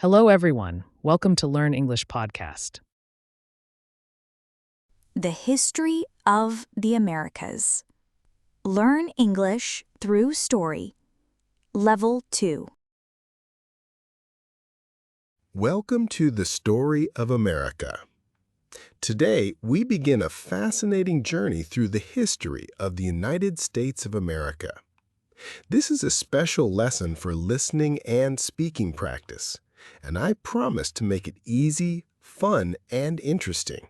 Hello, everyone. Welcome to Learn English podcast. The History of the Americas. Learn English through story. Level 2. Welcome to the Story of America. Today, we begin a fascinating journey through the history of the United States of America. This is a special lesson for listening and speaking practice, and I promise to make it easy, fun, and interesting.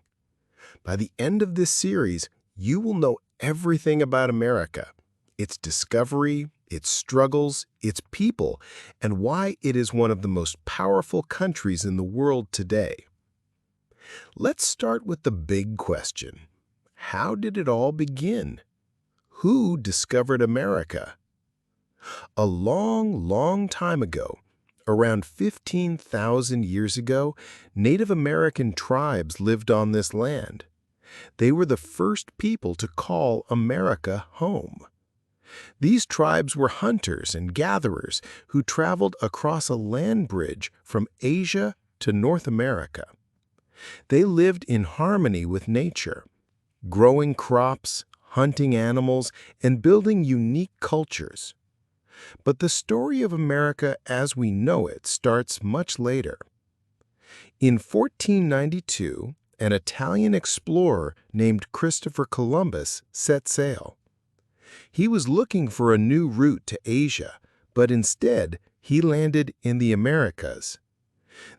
By the end of this series, you will know everything about America, its discovery, its struggles, its people, and why it is one of the most powerful countries in the world today. Let's start with the big question. How did it all begin? Who discovered America? A long time ago, around 15,000 years ago, Native American tribes lived on this land. They were the first people to call America home. These tribes were hunters and gatherers who traveled across a land bridge from Asia to North America. They lived in harmony with nature, growing crops, hunting animals, and building unique cultures. But the story of America as we know it starts much later. In 1492, an Italian explorer named Christopher Columbus set sail. He was looking for a new route to Asia, but instead he landed in the Americas.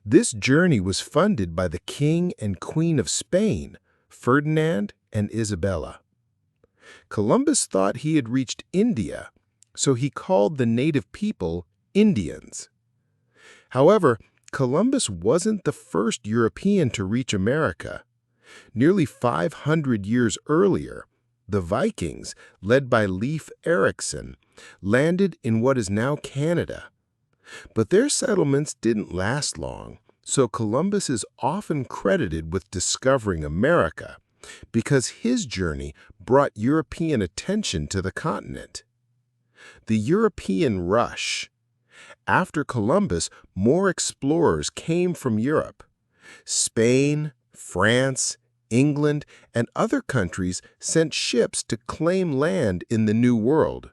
This journey was funded by the King and Queen of Spain, Ferdinand and Isabella. Columbus thought he had reached India, so he called the native people Indians. However, Columbus wasn't the first European to reach America. Nearly 500 years earlier, the Vikings, led by Leif Erikson, landed in what is now Canada. But their settlements didn't last long, so Columbus is often credited with discovering America because his journey brought European attention to the continent. The European rush. After Columbus, more explorers came from Europe. Spain, France, England, and other countries sent ships to claim land in the New World.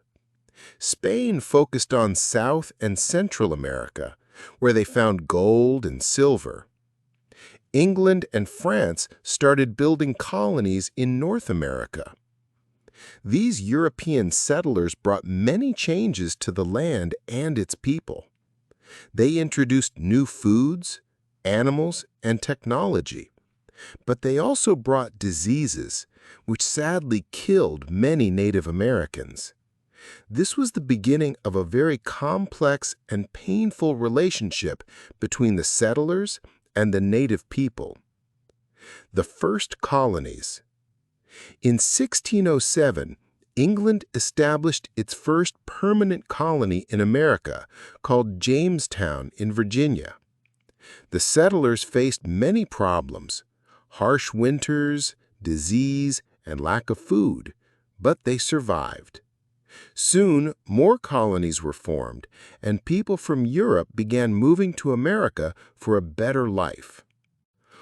Spain focused on South and Central America, where they found gold and silver. England and France started building colonies in North America. These European settlers brought many changes to the land and its people. They introduced new foods, animals, and technology. But they also brought diseases, which sadly killed many Native Americans. This was the beginning of a very complex and painful relationship between the settlers and the native people. The first colonies. In 1607, England established its first permanent colony in America called Jamestown in Virginia. The settlers faced many problems: harsh winters, disease, and lack of food, but they survived. Soon, more colonies were formed, and people from Europe began moving to America for a better life.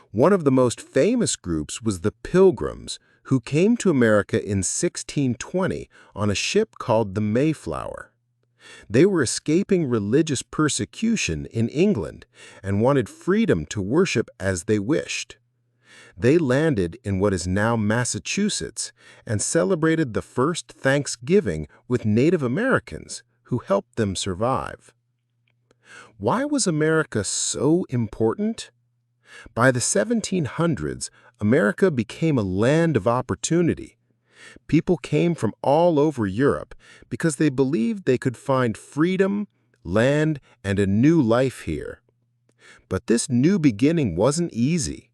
One of the most famous groups was the Pilgrims, who came to America in 1620 on a ship called the Mayflower. They were escaping religious persecution in England and wanted freedom to worship as they wished. They landed in what is now Massachusetts and celebrated the first Thanksgiving with Native Americans who helped them survive. Why was America so important? By the 1700s, America became a land of opportunity. People came from all over Europe because they believed they could find freedom, land, and a new life here. But this new beginning wasn't easy.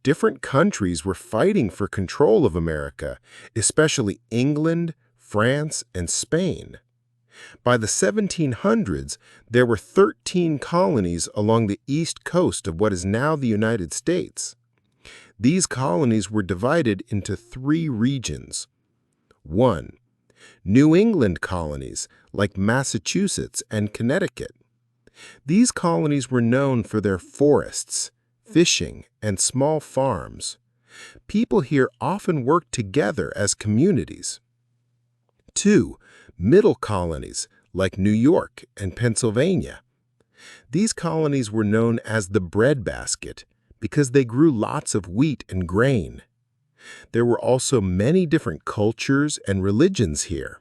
Different countries were fighting for control of America, especially England, France, and Spain. By the 1700s, there were 13 colonies along the east coast of what is now the United States. These colonies were divided into 3 regions. 1. New England colonies, like Massachusetts and Connecticut. These colonies were known for their forests, fishing, and small farms. People here often worked together as communities. 2. Middle colonies, like New York and Pennsylvania. These colonies were known as the breadbasket because they grew lots of wheat and grain. There were also many different cultures and religions here.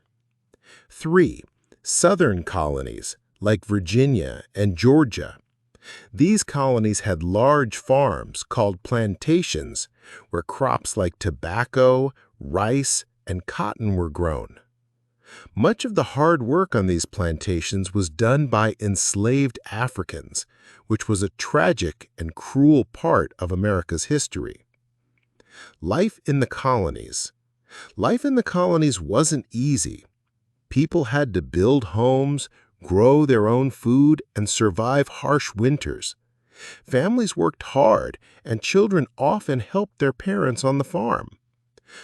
3. Southern colonies, like Virginia and Georgia. These colonies had large farms called plantations where crops like tobacco, rice, and cotton were grown. Much of the hard work on these plantations was done by enslaved Africans, which was a tragic and cruel part of America's history. Life in the colonies. Life in the colonies wasn't easy. People had to build homes, grow their own food, and survive harsh winters. Families worked hard, and children often helped their parents on the farm.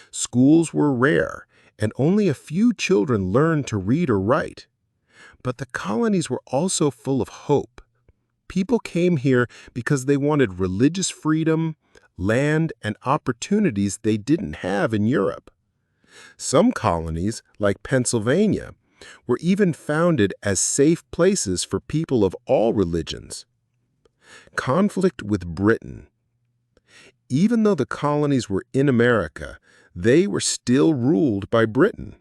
Schools were rare, and only a few children learned to read or write. But the colonies were also full of hope. People came here because they wanted religious freedom, land, and opportunities they didn't have in Europe. Some colonies, like Pennsylvania, were even founded as safe places for people of all religions. Conflict with Britain. Even though the colonies were in America, they were still ruled by Britain.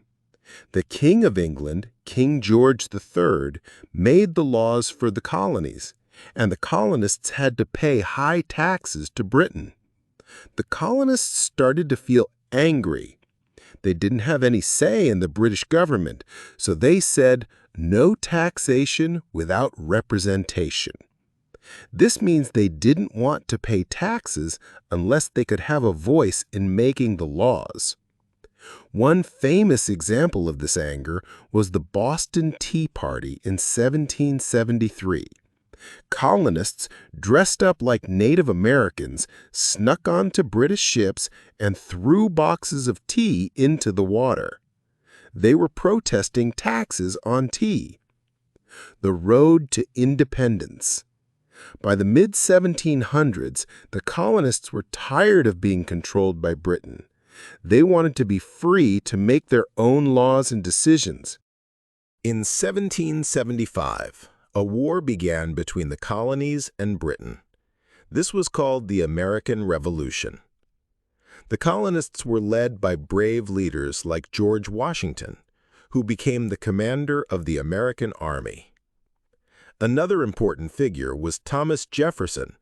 The King of England, King George III, made the laws for the colonies, and the colonists had to pay high taxes to Britain. The colonists started to feel angry. They didn't have any say in the British government, so they said, "No taxation without representation." This means they didn't want to pay taxes unless they could have a voice in making the laws. One famous example of this anger was the Boston Tea Party in 1773. Colonists, dressed up like Native Americans, snuck onto British ships and threw boxes of tea into the water. They were protesting taxes on tea. The road to independence. By the mid-1700s, the colonists were tired of being controlled by Britain. They wanted to be free to make their own laws and decisions. In 1775, a war began between the colonies and Britain. This was called the American Revolution. The colonists were led by brave leaders like George Washington, who became the commander of the American Army. Another important figure was Thomas Jefferson,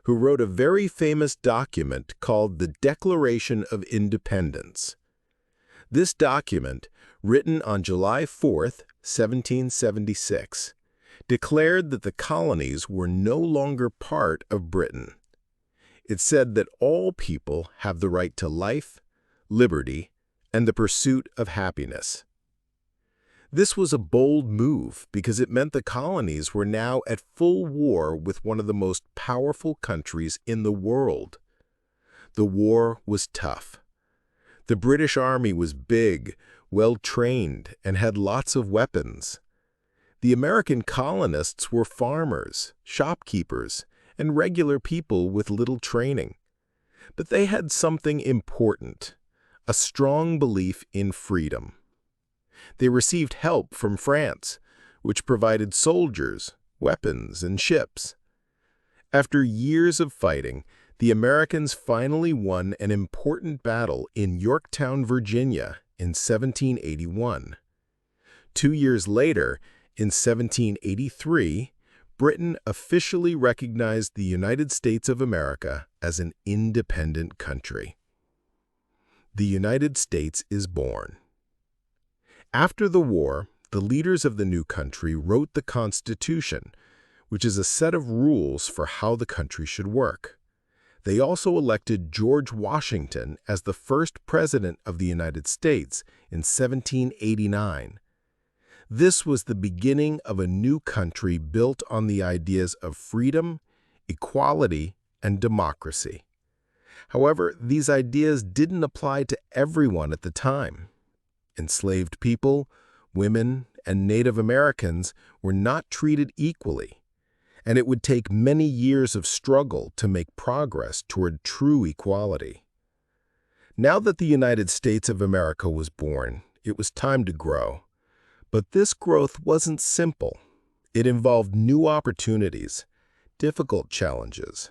who wrote a very famous document called the Declaration of Independence. This document, written on July 4, 1776, declared that the colonies were no longer part of Britain. It said that all people have the right to life, liberty, and the pursuit of happiness. This was a bold move because it meant the colonies were now at full war with one of the most powerful countries in the world. The war was tough. The British Army was big, well-trained, and had lots of weapons. The American colonists were farmers, shopkeepers, and regular people with little training. But they had something important, a strong belief in freedom. They received help from France, which provided soldiers, weapons, and ships. After years of fighting, the Americans finally won an important battle in Yorktown, Virginia, in 1781. 2 years later, in 1783, Britain officially recognized the United States of America as an independent country. The United States is born. After the war, the leaders of the new country wrote the Constitution, which is a set of rules for how the country should work. They also elected George Washington as the first president of the United States in 1789. This was the beginning of a new country built on the ideas of freedom, equality, and democracy. However, these ideas didn't apply to everyone at the time. Enslaved people, women, and Native Americans were not treated equally. and it would take many years of struggle to make progress toward true equality. Now that the United States of America was born, it was time to grow. But this growth wasn't simple. It involved new opportunities, difficult challenges,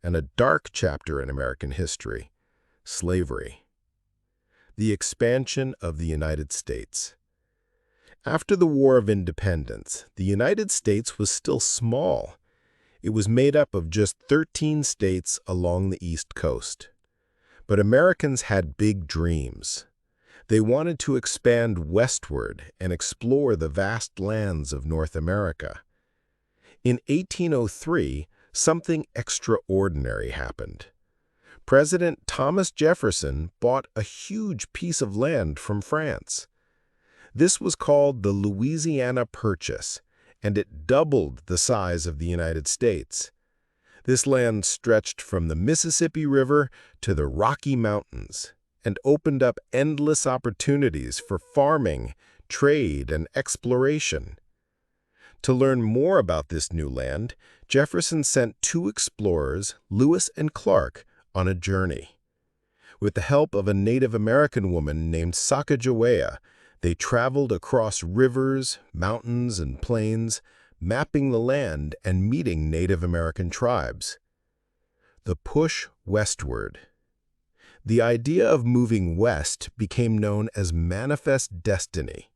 and a dark chapter in American history: slavery. The expansion of the United States. After the War of Independence, the United States was still small. It was made up of just 13 states along the East Coast. But Americans had big dreams. They wanted to expand westward and explore the vast lands of North America. In 1803, something extraordinary happened. President Thomas Jefferson bought a huge piece of land from France. This was called the Louisiana Purchase, and it doubled the size of the United States. This land stretched from the Mississippi River to the Rocky Mountains and opened up endless opportunities for farming, trade, and exploration. To learn more about this new land, Jefferson sent two explorers, Lewis and Clark, on a journey. With the help of a Native American woman named Sacagawea, they traveled across rivers, mountains, and plains, mapping the land and meeting Native American tribes. The push westward. The idea of moving west became known as manifest destiny.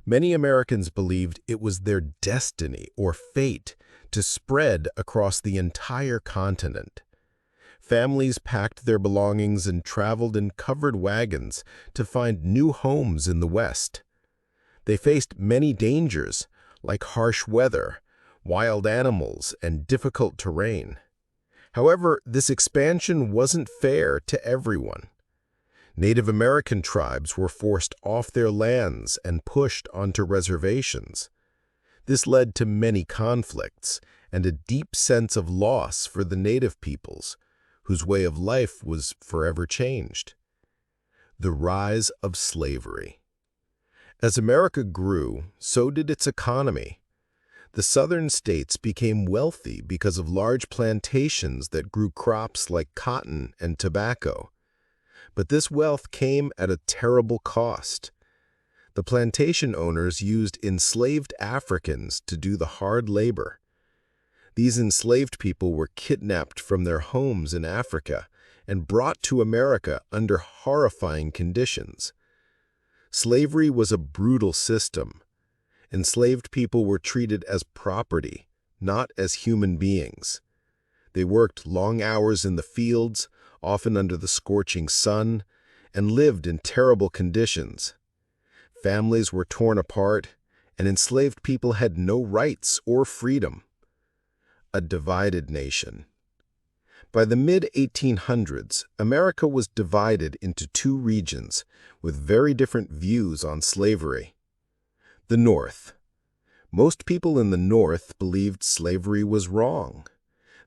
Many Americans believed it was their destiny or fate to spread across the entire continent. Families packed their belongings and traveled in covered wagons to find new homes in the West. They faced many dangers, like harsh weather, wild animals, and difficult terrain. However, this expansion wasn't fair to everyone. Native American tribes were forced off their lands and pushed onto reservations. This led to many conflicts and a deep sense of loss for the native peoples, whose way of life was forever changed. The rise of slavery. As America grew, so did its economy. The southern states became wealthy because of large plantations that grew crops like cotton and tobacco. But this wealth came at a terrible cost. The plantation owners used enslaved Africans to do the hard labor. These enslaved people were kidnapped from their homes in Africa and brought to America under horrifying conditions. Slavery was a brutal system. Enslaved people were treated as property, not as human beings. They worked long hours in the fields, often under the scorching sun, and lived in terrible conditions. Families were torn apart, and enslaved people had no rights or freedom. A divided nation. By the mid-1800s, America was divided into two regions with very different views on slavery. The North. Most people in the North believed slavery was wrong.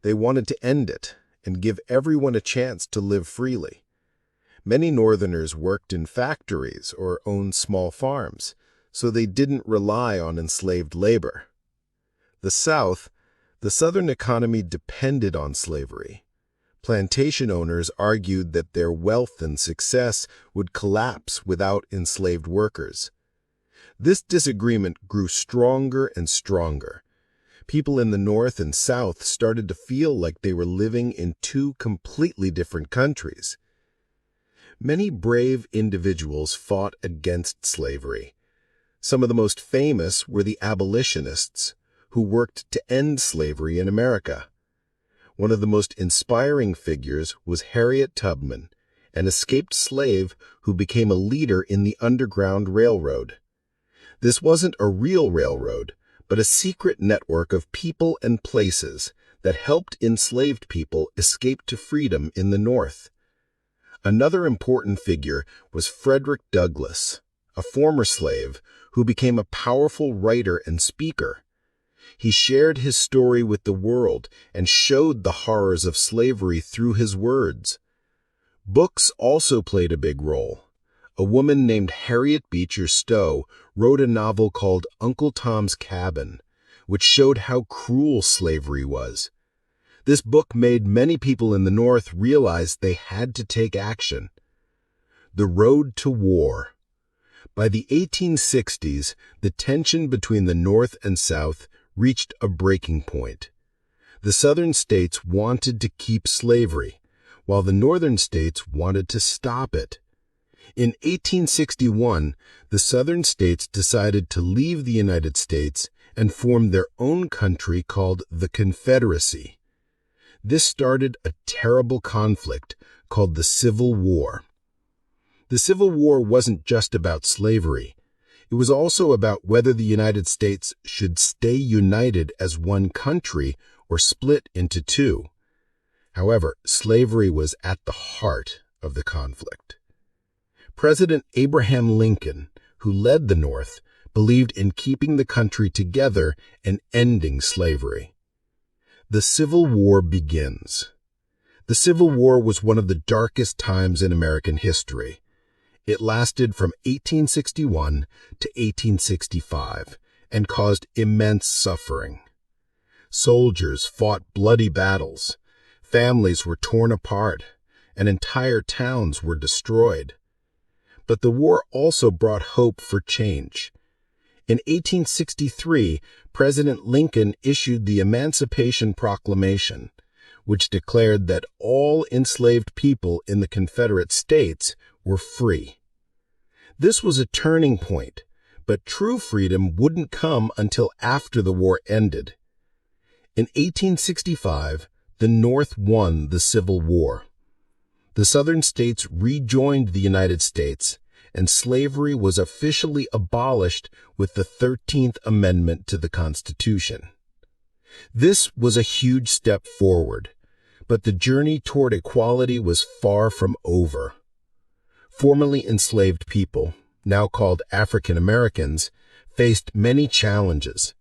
They wanted to end it and give everyone a chance to live freely. Many Northerners worked in factories or owned small farms, so they didn't rely on enslaved labor. The South. The Southern economy depended on slavery. Plantation owners argued that their wealth and success would collapse without enslaved workers. This disagreement grew stronger and stronger. People in the North and South started to feel like they were living in two completely different countries. Many brave individuals fought against slavery. Some of the most famous were the abolitionists, who worked to end slavery in America. One of the most inspiring figures was Harriet Tubman, an escaped slave who became a leader in the Underground Railroad. This wasn't a real railroad, but a secret network of people and places that helped enslaved people escape to freedom in the North. Another important figure was Frederick Douglass, a former slave who became a powerful writer and speaker. He shared his story with the world and showed the horrors of slavery through his words. Books also played a big role. A woman named Harriet Beecher Stowe wrote a novel called Uncle Tom's Cabin, which showed how cruel slavery was. This book made many people in the North realize they had to take action. The Road to War. By the 1860s, the tension between the North and South reached a breaking point. The Southern states wanted to keep slavery, while the Northern states wanted to stop it. In 1861, the Southern states decided to leave the United States and form their own country called the Confederacy. This started a terrible conflict called the Civil War. The Civil War wasn't just about slavery. It was also about whether the United States should stay united as one country or split into two. However, slavery was at the heart of the conflict. President Abraham Lincoln, who led the North, believed in keeping the country together and ending slavery. The Civil War begins. The Civil War was one of the darkest times in American history. It lasted from 1861 to 1865 and caused immense suffering. Soldiers fought bloody battles, families were torn apart, and entire towns were destroyed. But the war also brought hope for change. In 1863, President Lincoln issued the Emancipation Proclamation, which declared that all enslaved people in the Confederate States were free. This was a turning point, but true freedom wouldn't come until after the war ended. In 1865, the North won the Civil War. The Southern states rejoined the United States, and slavery was officially abolished with the 13th Amendment to the Constitution. This was a huge step forward, but the journey toward equality was far from over. Formerly enslaved people, now called African Americans, faced many challenges.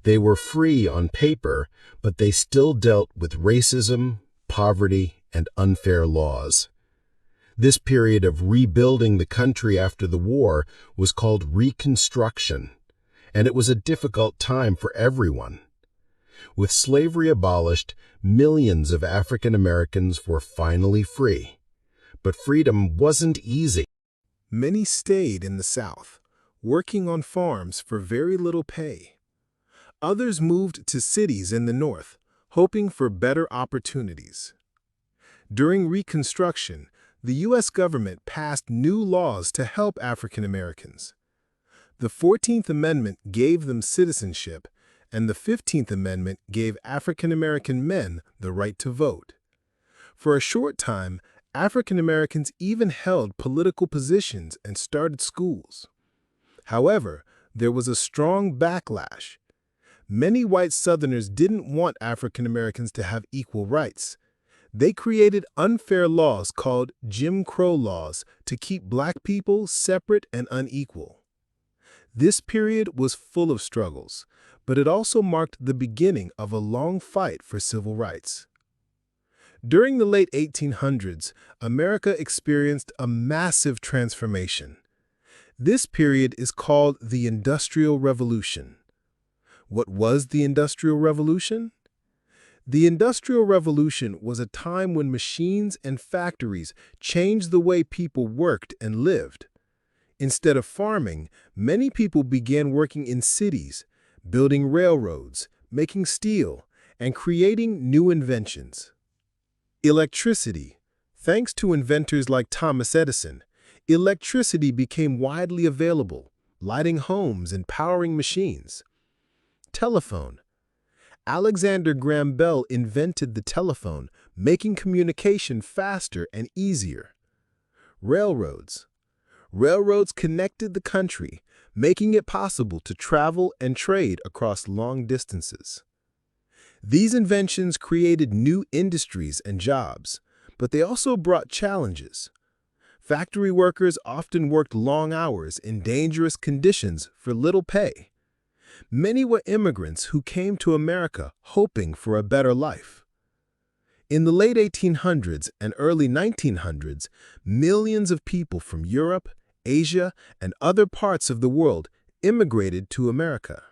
They were free on paper, but they still dealt with racism, poverty, and unfair laws. This period of rebuilding the country after the war was called Reconstruction, and it was a difficult time for everyone. With slavery abolished, millions of African Americans were finally free. But freedom wasn't easy. Many stayed in the South, working on farms for very little pay. Others moved to cities in the North, hoping for better opportunities. During Reconstruction, the U.S. government passed new laws to help African Americans. The 14th Amendment gave them citizenship, and the 15th Amendment gave African American men the right to vote. For a short time, African Americans even held political positions and started schools. However, there was a strong backlash. Many white Southerners didn't want African Americans to have equal rights. They created unfair laws called Jim Crow laws to keep black people separate and unequal. This period was full of struggles, but it also marked the beginning of a long fight for civil rights. During the late 1800s, America experienced a massive transformation. This period is called the Industrial Revolution. What was the Industrial Revolution? The Industrial Revolution was a time when machines and factories changed the way people worked and lived. Instead of farming, many people began working in cities, building railroads, making steel, and creating new inventions. Electricity. Thanks to inventors like Thomas Edison, electricity became widely available, lighting homes and powering machines. Telephone. Alexander Graham Bell invented the telephone, making communication faster and easier. Railroads. Railroads connected the country, making it possible to travel and trade across long distances. These inventions created new industries and jobs, but they also brought challenges. Factory workers often worked long hours in dangerous conditions for little pay. Many were immigrants who came to America hoping for a better life. In the late 1800s and early 1900s, millions of people from Europe, Asia, and other parts of the world immigrated to America.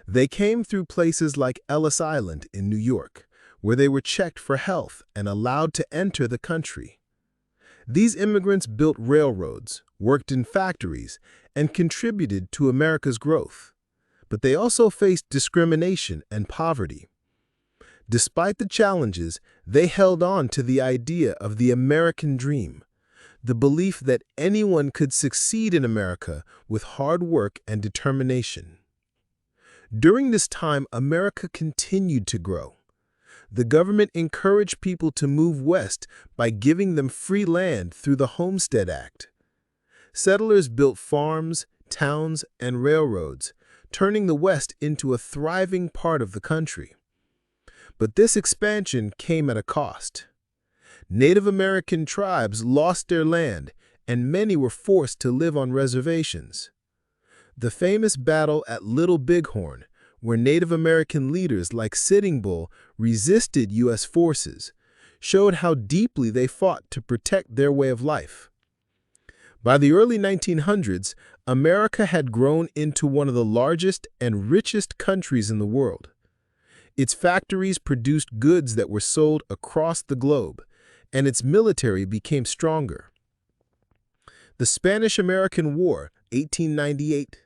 They came through places like Ellis Island in New York, where they were checked for health and allowed to enter the country. These immigrants built railroads, worked in factories, and contributed to America's growth. But they also faced discrimination and poverty. Despite the challenges, they held on to the idea of the American dream, the belief that anyone could succeed in America with hard work and determination. During this time, America continued to grow. The government encouraged people to move west by giving them free land through the Homestead Act. Settlers built farms, towns, and railroads, turning the West into a thriving part of the country. But this expansion came at a cost. Native American tribes lost their land, and many were forced to live on reservations. The famous battle at Little Bighorn, where Native American leaders like Sitting Bull resisted U.S. forces, showed how deeply they fought to protect their way of life. By the early 1900s, America had grown into one of the largest and richest countries in the world. Its factories produced goods that were sold across the globe, and its military became stronger. The Spanish-American War, 1898.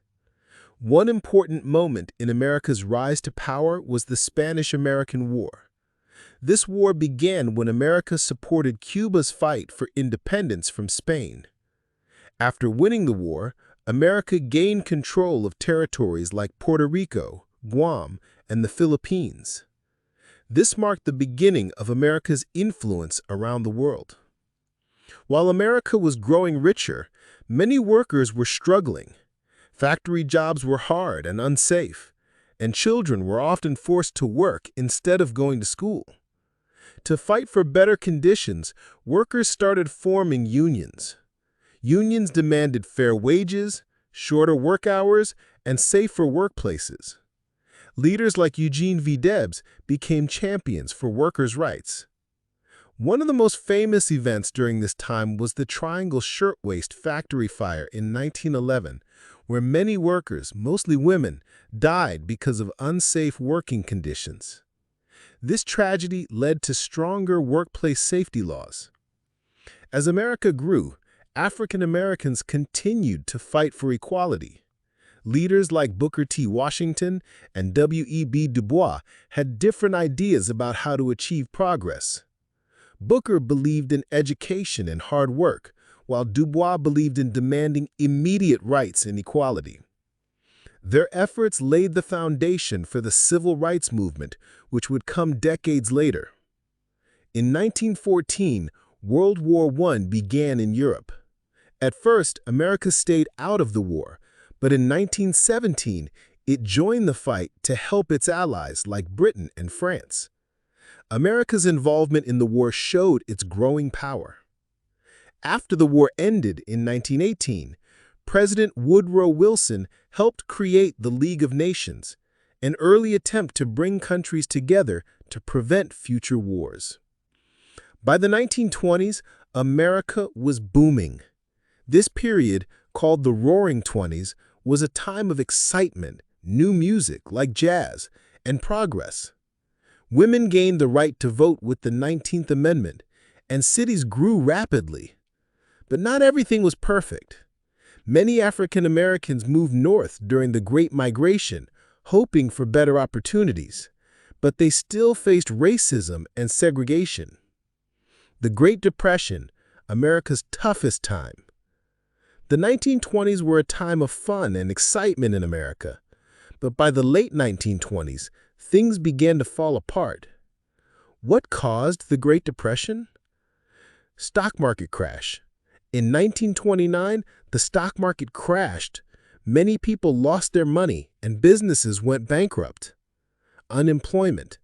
One important moment in America's rise to power was the Spanish-American War. This war began when America supported Cuba's fight for independence from Spain. After winning the war, America gained control of territories like Puerto Rico, Guam, and the Philippines. This marked the beginning of America's influence around the world. While America was growing richer, many workers were struggling. Factory jobs were hard and unsafe, and children were often forced to work instead of going to school. To fight for better conditions, workers started forming unions. Unions demanded fair wages, shorter work hours, and safer workplaces. Leaders like Eugene V. Debs became champions for workers' rights. One of the most famous events during this time was the Triangle Shirtwaist Factory fire in 1911, where many workers, mostly women, died because of unsafe working conditions. This tragedy led to stronger workplace safety laws. As America grew, African Americans continued to fight for equality. Leaders like Booker T. Washington and W.E.B. Du Bois had different ideas about how to achieve progress. Booker believed in education and hard work, while Du Bois believed in demanding immediate rights and equality. Their efforts laid the foundation for the civil rights movement, which would come decades later. In 1914, World War I began in Europe. At first, America stayed out of the war, but in 1917, it joined the fight to help its allies like Britain and France. America's involvement in the war showed its growing power. After the war ended in 1918, President Woodrow Wilson helped create the League of Nations, an early attempt to bring countries together to prevent future wars. By the 1920s, America was booming. This period, called the Roaring Twenties, was a time of excitement, new music like jazz, and progress. Women gained the right to vote with the 19th Amendment, and cities grew rapidly. But not everything was perfect. Many African Americans moved north during the Great Migration, hoping for better opportunities, but they still faced racism and segregation. The Great Depression, America's toughest time. The 1920s were a time of fun and excitement in America, but by the late 1920s, things began to fall apart. What caused the Great Depression? Stock market crash. In 1929, the stock market crashed. Many people lost their money and businesses went bankrupt. Unemployment.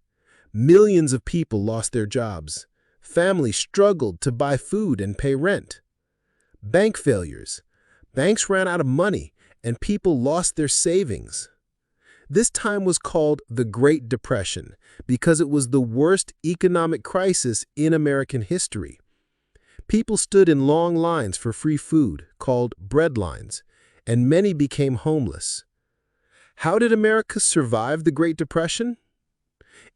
Millions of people lost their jobs. Families struggled to buy food and pay rent. Bank failures. Banks ran out of money and people lost their savings. This time was called the Great Depression because it was the worst economic crisis in American history. People stood in long lines for free food, called bread lines, and many became homeless. How did America survive the Great Depression?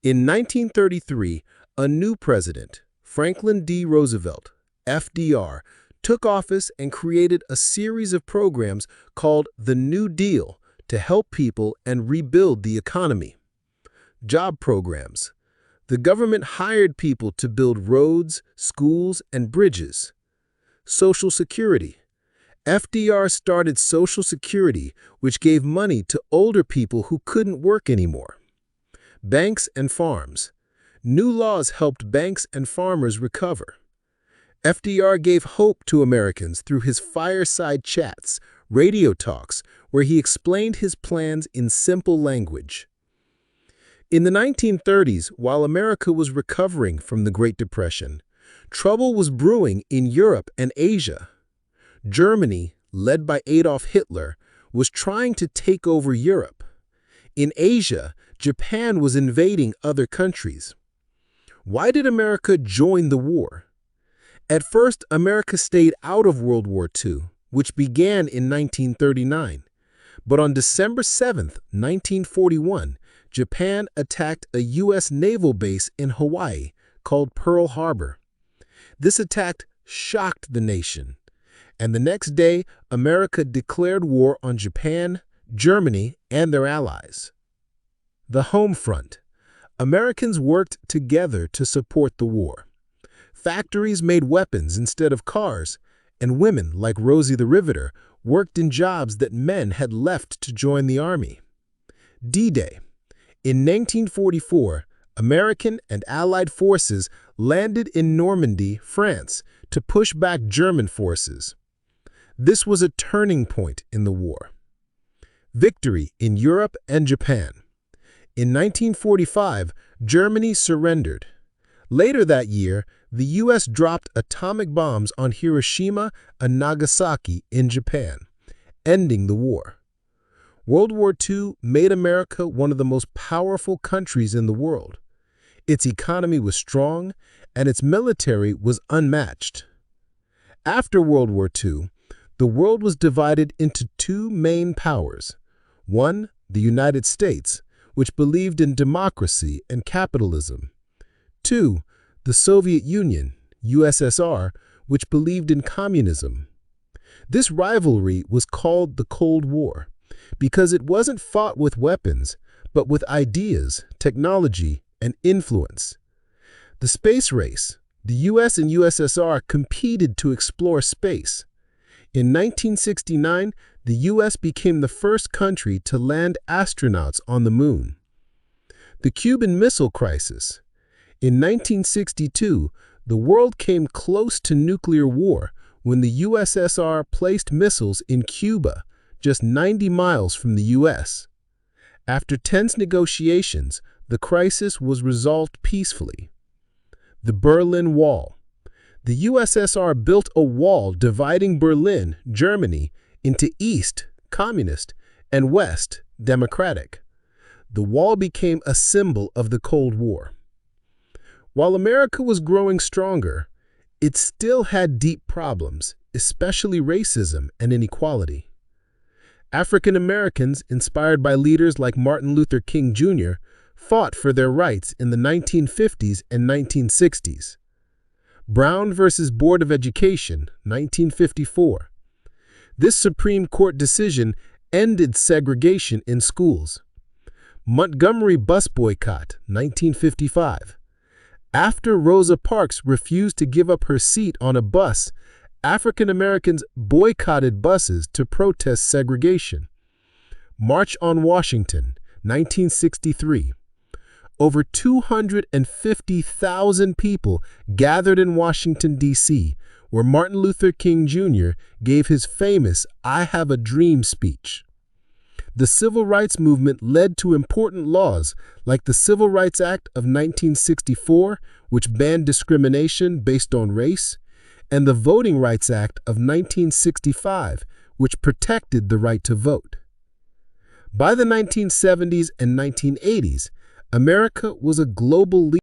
In 1933, a new president, Franklin D. Roosevelt, FDR, took office and created a series of programs called the New Deal to help people and rebuild the economy. Job programs. The government hired people to build roads, schools, and bridges. Social Security. FDR started Social Security, which gave money to older people who couldn't work anymore. Banks and farms. New laws helped banks and farmers recover. FDR gave hope to Americans through his fireside chats, radio talks, where he explained his plans in simple language. In the 1930s, while America was recovering from the Great Depression, trouble was brewing in Europe and Asia. Germany, led by Adolf Hitler, was trying to take over Europe. In Asia, Japan was invading other countries. Why did America join the war? At first, America stayed out of World War II, which began in 1939. But on December 7, 1941, Japan attacked a U.S. naval base in Hawaii called Pearl Harbor. This attack shocked the nation, and the next day, America declared war on Japan, Germany, and their allies. The home front. Americans worked together to support the war. Factories made weapons instead of cars, and women like Rosie the Riveter worked in jobs that men had left to join the army. D-Day. In 1944, American and Allied forces landed in Normandy, France, to push back German forces. This was a turning point in the war. Victory in Europe and Japan. In 1945, Germany surrendered. Later that year, the U.S. dropped atomic bombs on Hiroshima and Nagasaki in Japan, ending the war. World War II made America one of the most powerful countries in the world. Its economy was strong, and its military was unmatched. After World War II, the world was divided into two main powers. One, the United States, which believed in democracy and capitalism. Two, the Soviet Union, USSR, which believed in communism. This rivalry was called the Cold War because it wasn't fought with weapons, but with ideas, technology, and influence. The space race. The US and USSR competed to explore space. In 1969, the US became the first country to land astronauts on the moon. The Cuban Missile Crisis. In 1962, the world came close to nuclear war when the USSR placed missiles in Cuba, just 90 miles from the US. After tense negotiations, the crisis was resolved peacefully. The Berlin Wall. The USSR built a wall dividing Berlin, Germany, into East, communist, and West, democratic. The wall became a symbol of the Cold War. While America was growing stronger, it still had deep problems, especially racism and inequality. African Americans, inspired by leaders like Martin Luther King Jr., fought for their rights in the 1950s and 1960s. Brown versus Board of Education, 1954. This Supreme Court decision ended segregation in schools. Montgomery bus boycott, 1955. After Rosa Parks refused to give up her seat on a bus, African Americans boycotted buses to protest segregation. March on Washington, 1963. Over 250,000 people gathered in Washington, D.C., where Martin Luther King Jr. gave his famous "I Have a Dream" speech. The Civil Rights Movement led to important laws like the Civil Rights Act of 1964, which banned discrimination based on race, and the Voting Rights Act of 1965, which protected the right to vote. By the 1970s and 1980s, America was a global leader